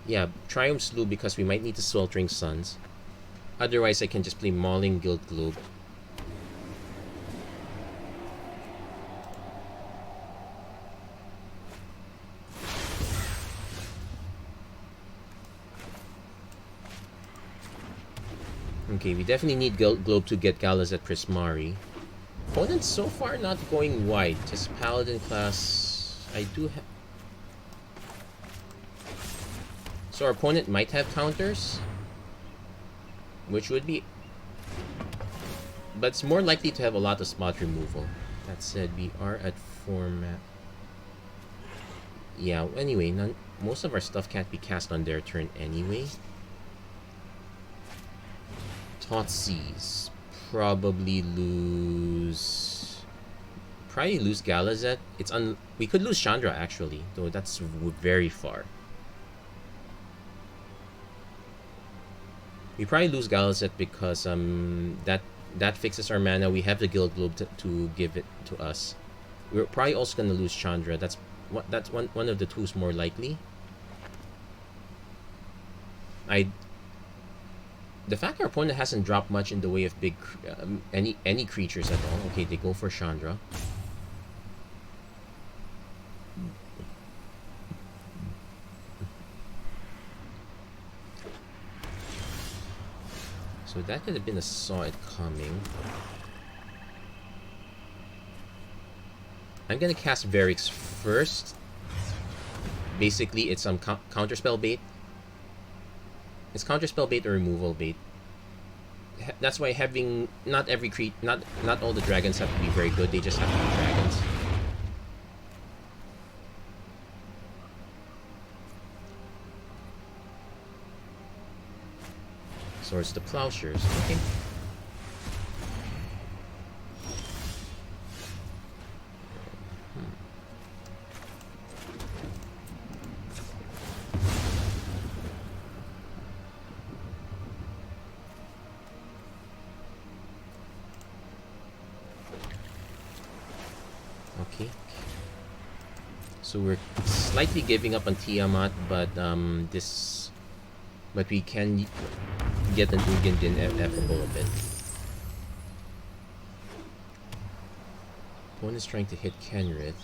Yeah, Triumph Slew because we might need the Sweltering Suns. Otherwise I can just play Mauling Guild Globe. Okay, we definitely need Globe to get Galazet Prismari. Opponents so far not going wide, just Paladin class. I do have. So our opponent might have counters, which would be, but it's more likely to have a lot of spot removal. That said, we are at format. Yeah. Anyway, most of our stuff can't be cast on their turn anyway. Thoughtseize. Probably lose Galazet. We could lose Chandra actually, though that's very far. We probably lose Galazet because that fixes our mana. We have the Guild Globe to give it to us. We're probably also gonna lose Chandra. That's one of the two's more likely. The fact our opponent hasn't dropped much in the way of big any creatures at all. Okay, they go for Chandra. So that could have been a saw it coming. I'm gonna cast Varix first. Basically, it's some counterspell bait. It's counterspell bait or removal bait. That's why having not all the dragons have to be very good. They just have to be dragons. Swords to Plowshares. Okay. So we're slightly giving up on Tiamat, but we can get an Ugin Effable a bit. Opponent's trying to hit Kenrith.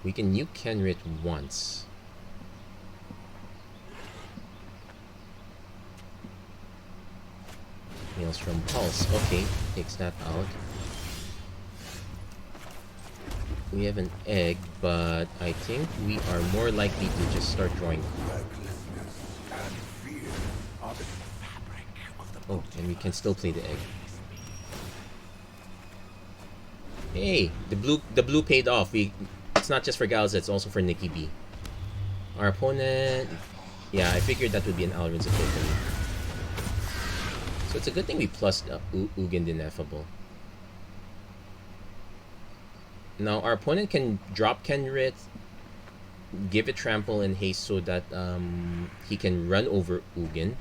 We can nuke Kenrith once. Maelstrom Pulse. Okay, takes that out. We have an egg, but I think we are more likely to just start drawing. Oh, and we can still play the egg. Hey, the blue paid off. It's not just for Gals, it's also for Nikki B. Our opponent, yeah, I figured that would be an Alrund's token. So it's a good thing we plus Ugin Ineffable. Now our opponent can drop Kenrith, give it trample and haste so that he can run over Ugin.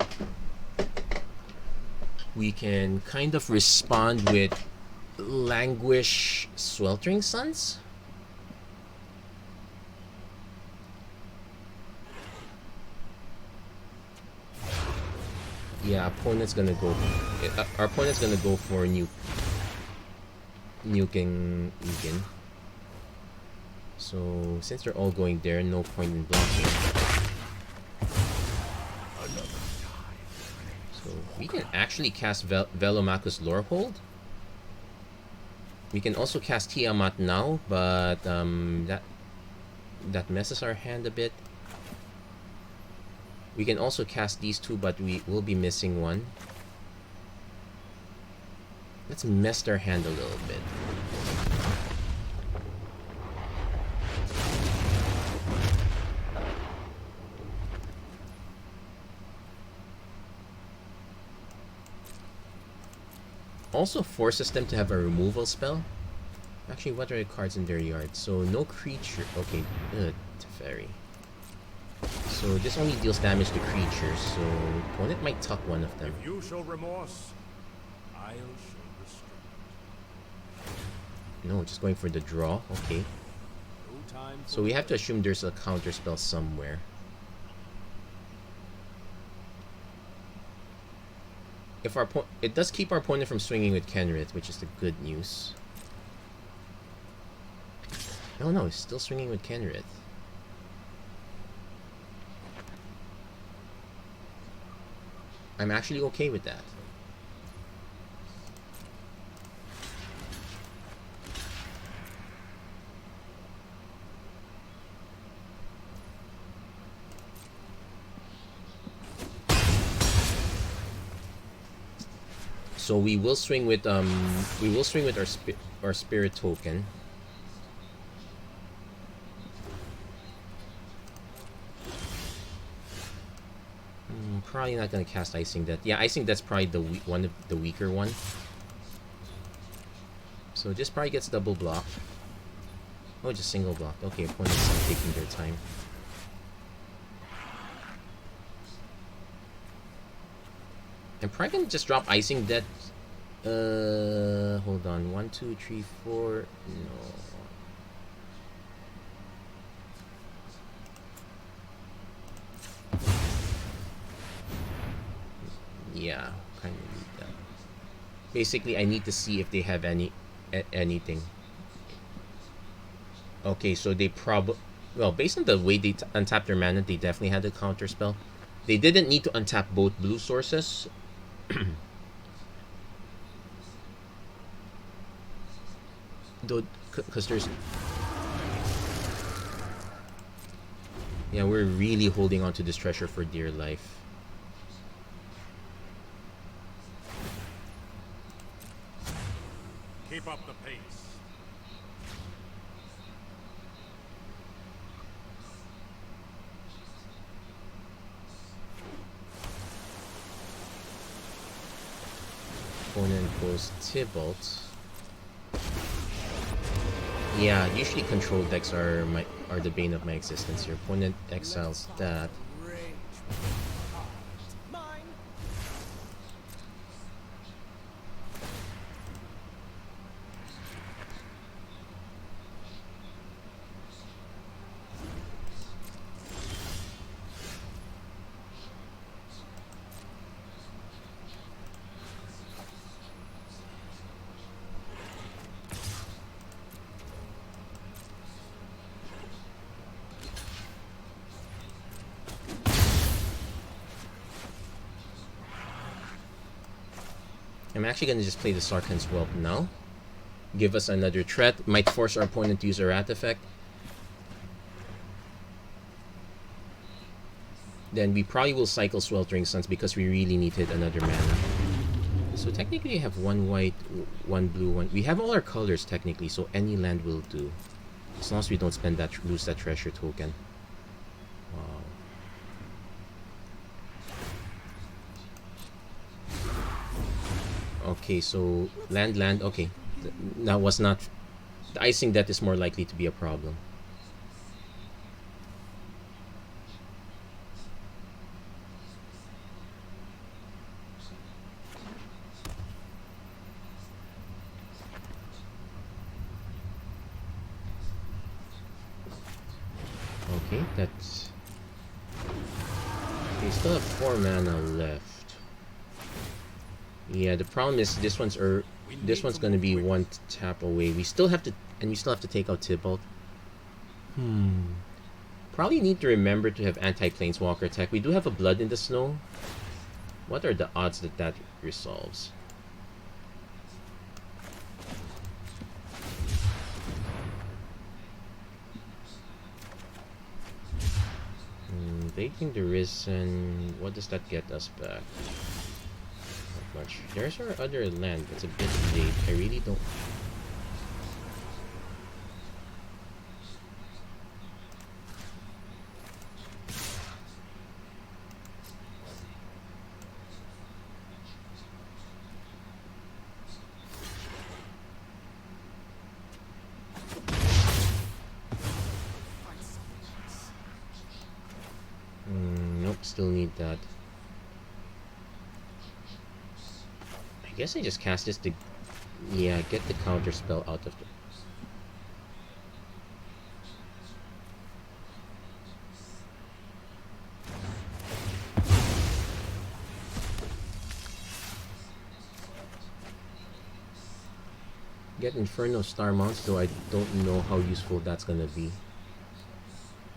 We can kind of respond with Languish Sweltering Suns. Yeah, opponent's gonna go. Our opponent's gonna go for nuking Ugin. So since they're all going there, no point in blocking. So we can actually cast Velomachus Lorehold. We can also cast Tiamat now, but that messes our hand a bit. We can also cast these two, but we will be missing one. Let's mess their hand a little bit. Also forces them to have a removal spell. Actually, what are the cards in their yard? So no creature. Okay, Teferi. So this only deals damage to creatures, so opponent might tuck one of them. If you show remorse, I'll show restraint. No, just going for the draw. Okay. No time for So we have to assume there's a counter spell somewhere. If our it does keep our opponent from swinging with Kenrith, which is the good news. No, he's still swinging with Kenrith. I'm actually okay with that. So we will swing with our spirit token. Probably not gonna cast Icing Death. Yeah, Icing Death's probably one of the weaker one. So this probably gets double blocked. Oh, just single blocked. Okay, opponent's taking their time. I'm probably gonna just drop Icing Death. Hold on. 1, 2, 3, 4. No. Yeah, kind of need that. Basically, I need to see if they have anything. Okay, so they well, based on the way they untap their mana, they definitely had a counter spell. They didn't need to untap both blue sources. Though, because there's... Yeah, we're really holding on to this treasure for dear life. keep up the pace. Opponent goes Tybalt. Yeah, usually control decks are the bane of my existence here. Opponent exiles that. I'm actually gonna just play the Sarkhan's Whelp now. Give us another threat. Might force our opponent to use a Rat effect. Then we probably will cycle Sweltering Suns because we really need to hit another mana. So technically we have one white, one blue, one... We have all our colors technically, so any land will do. As long as we don't spend that, lose that treasure token. Wow. Okay, so land, okay. That was not... The icing death is more likely to be a problem. Okay, that's... We still have 4 mana left. Yeah, the problem is this one's gonna be one tap away. We still have to, and we still have to take out Tybalt. Probably need to remember to have anti-planeswalker tech. We do have a Blood in the Snow. What are the odds that that resolves? Taking the Risen, what does that get us back? Not much. There's our other land, that's a bit late. I really don't... Nope, still need that. I guess I just cast this to... Yeah, get the counter spell out of the... Get Inferno Star Mounts, though I don't know how useful that's gonna be.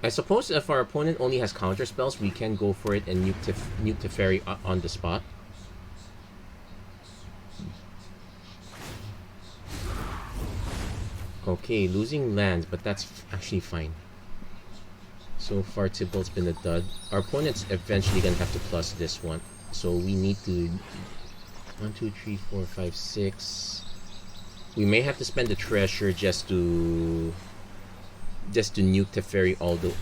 I suppose if our opponent only has counter spells, we can go for it and nuke Teferi on the spot. Okay, losing lands, but that's actually fine. So far, Tybalt's been a dud. Our opponent's eventually gonna have to plus this one. So we need to... 1, 2, 3, 4, 5, 6... We may have to spend the treasure just to nuke Teferi, although...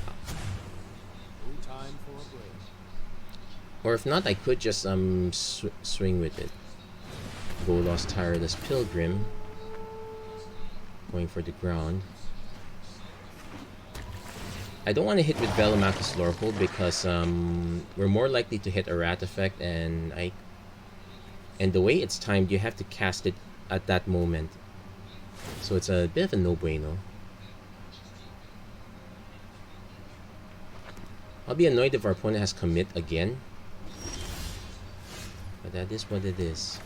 Or if not, I could just swing with it. Golos Tireless Pilgrim. Going for the ground. I don't want to hit with Velomachus Lorehold because we're more likely to hit a Rat effect, and the way it's timed, you have to cast it at that moment. So it's a bit of a no-brainer. I'll be annoyed if our opponent has commit again. But that is what it is.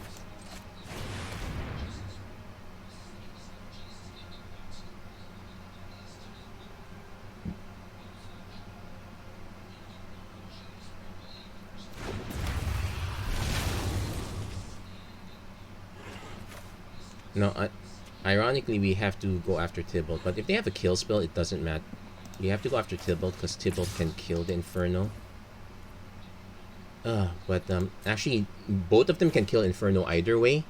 No, ironically, we have to go after Tybalt, but if they have a kill spell, it doesn't matter. We have to go after Tybalt because Tybalt can kill the Inferno. But actually, both of them can kill Inferno either way.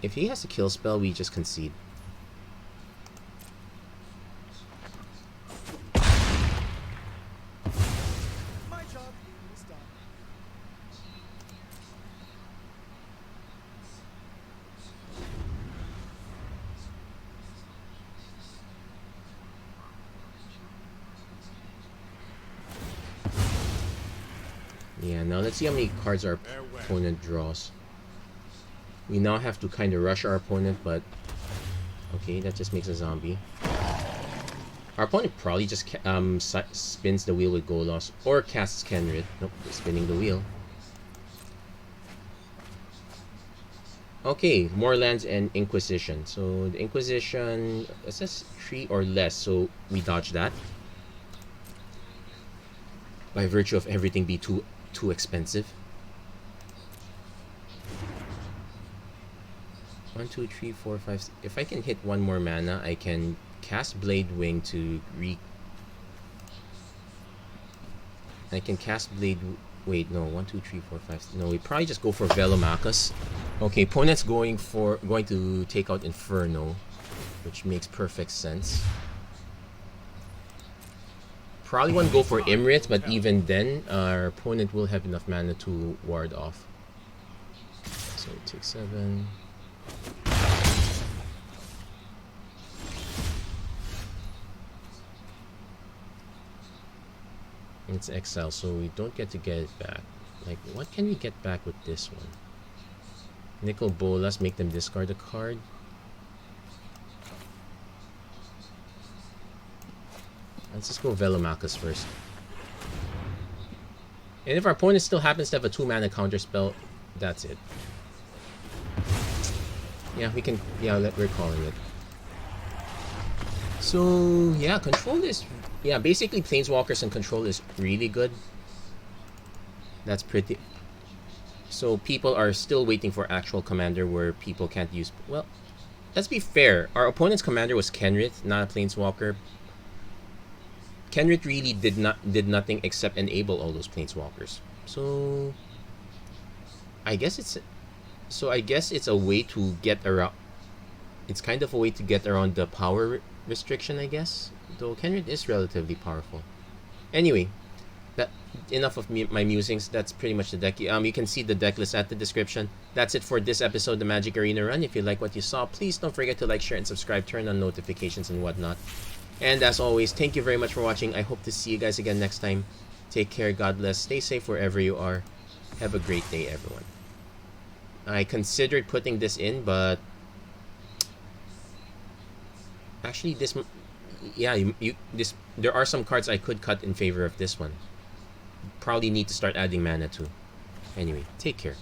If he has a kill spell, we just concede. My job is done. Yeah, now let's see how many cards our opponent draws. We now have to kind of rush our opponent, but... Okay, that just makes a zombie. Our opponent probably just spins the wheel with Golos, or casts Kenrid. Nope, they're spinning the wheel. Okay, more lands and Inquisition. So the Inquisition, it says 3 or less, so we dodge that. By virtue of everything be too expensive. 1, 2, 3, 4, 5. If I can hit one more mana, I can cast Blade Wing to I can cast Blade. Wait, no. 1, 2, 3, 4, 5. No, we probably just go for Velomachus. Okay, opponent's going to take out Inferno, which makes perfect sense. Probably want to go for Imrit, but even then, our opponent will have enough mana to ward off. So it takes 7. It's exile, so we don't get to get it back. Like, what can we get back with this one? Nicol Bolas, make them discard a card. Let's just go Velomachus first. And if our opponent still happens to have a 2-mana counter spell, that's it. Yeah, we can. Yeah, we're calling it. So yeah, control is. Yeah, basically Planeswalkers and control is really good. That's pretty. So people are still waiting for actual commander where people can't use. Well, let's be fair. Our opponent's commander was Kenrith, not a Planeswalker. Kenrith really did nothing except enable all those Planeswalkers. So I guess it's a way to get around. It's kind of a way to get around the power restriction, I guess. Though Kenrith is relatively powerful. Anyway, that enough of my musings. That's pretty much the deck. You can see the deck list at the description. That's it for this episode of the Magic Arena Run. If you like what you saw, please don't forget to like, share, and subscribe. Turn on notifications and whatnot. And as always, thank you very much for watching. I hope to see you guys again next time. Take care. God bless. Stay safe wherever you are. Have a great day, everyone. I considered putting this in, but actually this, yeah, this, there are some cards I could cut in favor of this one. Probably need to start adding mana too. Anyway, take care.